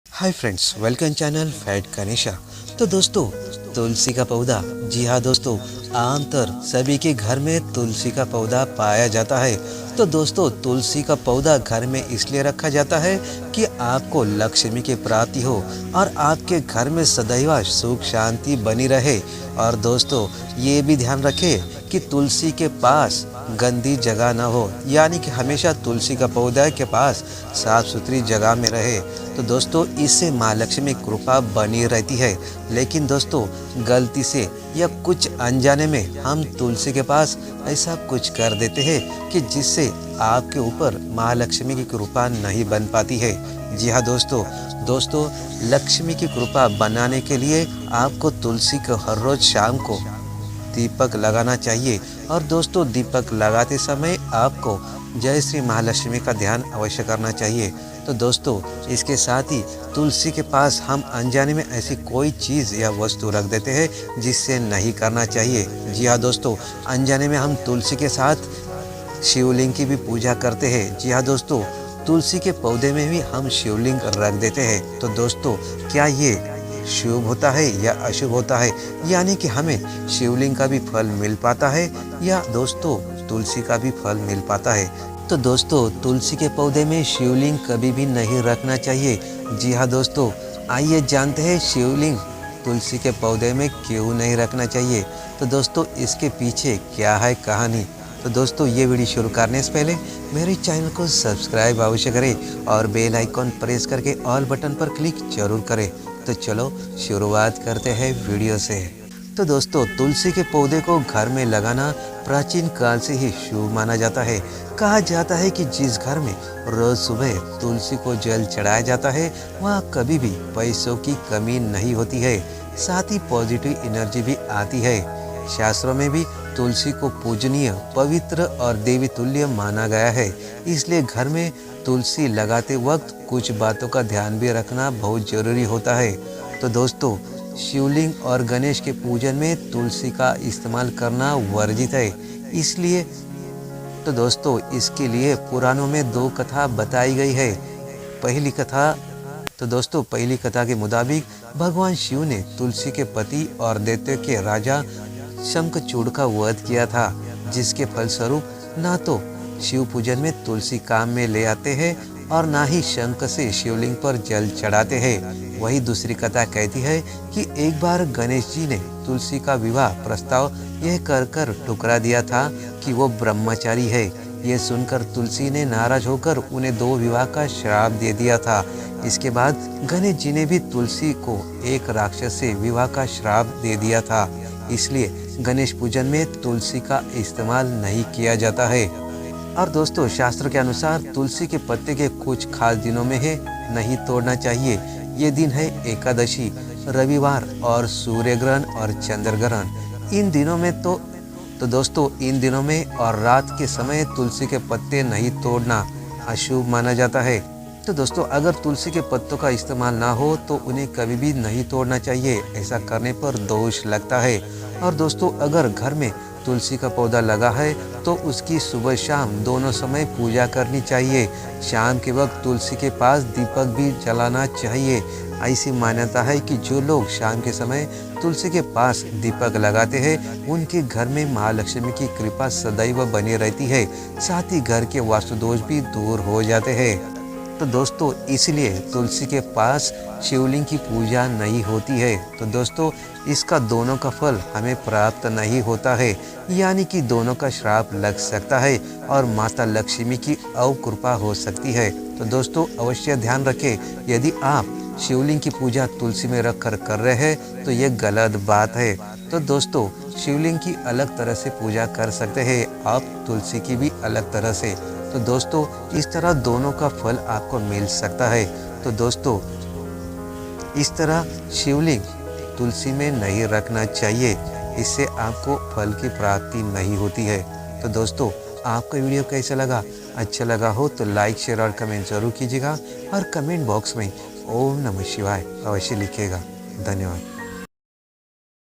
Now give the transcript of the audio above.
Hi friends, welcome channel fat Ganesha. तो दोस्तों, तुलसी का पौधा, जी हाँ दोस्तों, आमतौर सभी के घर में तुलसी का पौधा पाया जाता है। तो दोस्तों, तुलसी का पौधा घर में इसलिए रखा जाता है कि आपको लक्ष्मी की प्राप्ति हो और आपके घर में सदैव सुख शांति बनी रहे। और दोस्तों, ये भी ध्यान रखें कि तुलसी के पास गंदी जगह ना हो, यानी कि हमेशा तुलसी का पौधा के पास साफ सुथरी जगह में रहे। तो दोस्तों, इससे माँ लक्ष्मी कृपा बनी रहती है। लेकिन दोस्तों, गलती से या कुछ अनजाने में हम तुलसी के पास ऐसा कुछ कर देते हैं कि जिससे आपके ऊपर माँ लक्ष्मी की कृपा नहीं बन पाती है। जी हाँ दोस्तों, लक्ष्मी की कृपा बनाने के लिए आपको तुलसी को हर रोज शाम को दीपक लगाना चाहिए। और दोस्तों, दीपक लगाते समय आपको जय श्री महालक्ष्मी का ध्यान अवश्य करना चाहिए। तो दोस्तों, इसके साथ ही तुलसी के पास हम अनजाने में ऐसी कोई चीज़ या वस्तु रख देते हैं जिससे नहीं करना चाहिए। जी हाँ दोस्तों, अनजाने में हम तुलसी के साथ शिवलिंग की भी पूजा करते हैं। जी हाँ दोस्तों, तुलसी के पौधे में भी हम शिवलिंग रख देते हैं। तो दोस्तों, क्या ये शुभ होता है या अशुभ होता है, यानी कि हमें शिवलिंग का भी फल मिल पाता है या दोस्तों तुलसी का भी फल मिल पाता है? तो दोस्तों, तुलसी के पौधे में शिवलिंग कभी भी नहीं रखना चाहिए। जी हाँ दोस्तों, आइए जानते हैं शिवलिंग तुलसी के पौधे में क्यों नहीं रखना चाहिए। तो दोस्तों, इसके पीछे क्या है कहानी। तो दोस्तों, ये वीडियो शुरू करने से पहले मेरे चैनल को सब्सक्राइब अवश्य करें और बेल आइकॉन प्रेस करके ऑल बटन पर क्लिक जरूर करें। तो चलो शुरुआत करते हैं वीडियो से। तो दोस्तों, तुलसी के पौधे को घर में लगाना प्राचीन काल से ही शुभ माना जाता है। कहा जाता है कि जिस घर में रोज सुबह तुलसी को जल चढ़ाया जाता है, वहाँ कभी भी पैसों की कमी नहीं होती है, साथ ही पॉजिटिव एनर्जी भी आती है। शास्त्रों में भी तुलसी को पूजनीय, पवित्र और देवी तुल्य माना गया है। इसलिए घर में तुलसी लगाते वक्त कुछ बातों का ध्यान भी रखना बहुत जरूरी होता है। तो दोस्तों, शिवलिंग और गणेश के पूजन में तुलसी का इस्तेमाल करना वर्जित है। इसलिए तो दोस्तों, इसके लिए पुराणों में दो कथा बताई गई है। पहली कथा पहली कथा के मुताबिक भगवान शिव ने तुलसी के पति और दैत्य के राजा शंखचूड़ का वध किया था, जिसके फलस्वरूप ना तो शिव पूजन में तुलसी काम में ले आते हैं और ना ही शंख से शिवलिंग पर जल चढ़ाते हैं। वही दूसरी कथा कहती है कि एक बार गणेश जी ने तुलसी का विवाह प्रस्ताव यह कर ठुकरा दिया था कि वो ब्रह्मचारी है। ये सुनकर तुलसी ने नाराज होकर उन्हें दो विवाह का श्राप दे दिया था। इसके बाद गणेश जी ने भी तुलसी को एक राक्षस से विवाह का श्राप दे दिया था। इसलिए गणेश पूजन में तुलसी का इस्तेमाल नहीं किया जाता है। और दोस्तों, शास्त्र के अनुसार तुलसी के पत्ते के कुछ खास दिनों में है नहीं तोड़ना चाहिए। ये दिन है एकादशी, रविवार और सूर्य ग्रहण और चंद्र ग्रहण। इन दिनों में दोस्तों, इन दिनों में और रात के समय तुलसी के पत्ते नहीं तोड़ना अशुभ माना जाता है। तो दोस्तों, अगर तुलसी के पत्तों का इस्तेमाल ना हो तो उन्हें कभी भी नहीं तोड़ना चाहिए। ऐसा करने पर दोष लगता है। और दोस्तों, अगर घर में तुलसी का पौधा लगा है तो उसकी सुबह शाम दोनों समय पूजा करनी चाहिए। शाम के वक्त तुलसी के पास दीपक भी जलाना चाहिए। ऐसी मान्यता है कि जो लोग शाम के समय तुलसी के पास दीपक लगाते हैं, उनके घर में महालक्ष्मी की कृपा सदैव बनी रहती है। साथ ही घर के वास्तु दोष भी दूर हो जाते हैं। तो दोस्तों, इसलिए तुलसी के पास शिवलिंग की पूजा नहीं होती है। तो दोस्तों, इसका दोनों का फल हमें प्राप्त नहीं होता है, यानी कि दोनों का श्राप लग सकता है और माता लक्ष्मी की अकृपा हो सकती है। तो दोस्तों, अवश्य ध्यान रखें, यदि आप शिवलिंग की पूजा तुलसी में रख कर रहे हैं तो ये गलत बात है। तो दोस्तों, शिवलिंग की अलग तरह से पूजा कर सकते हैं आप, तुलसी की भी अलग तरह से। तो दोस्तों, इस तरह दोनों का फल आपको मिल सकता है। तो दोस्तों, इस तरह शिवलिंग तुलसी में नहीं रखना चाहिए, इससे आपको फल की प्राप्ति नहीं होती है। तो दोस्तों, आपका वीडियो कैसा लगा? अच्छा लगा हो तो लाइक, शेयर और कमेंट जरूर कीजिएगा और कमेंट बॉक्स में ओम नमः शिवाय अवश्य लिखिएगा। धन्यवाद।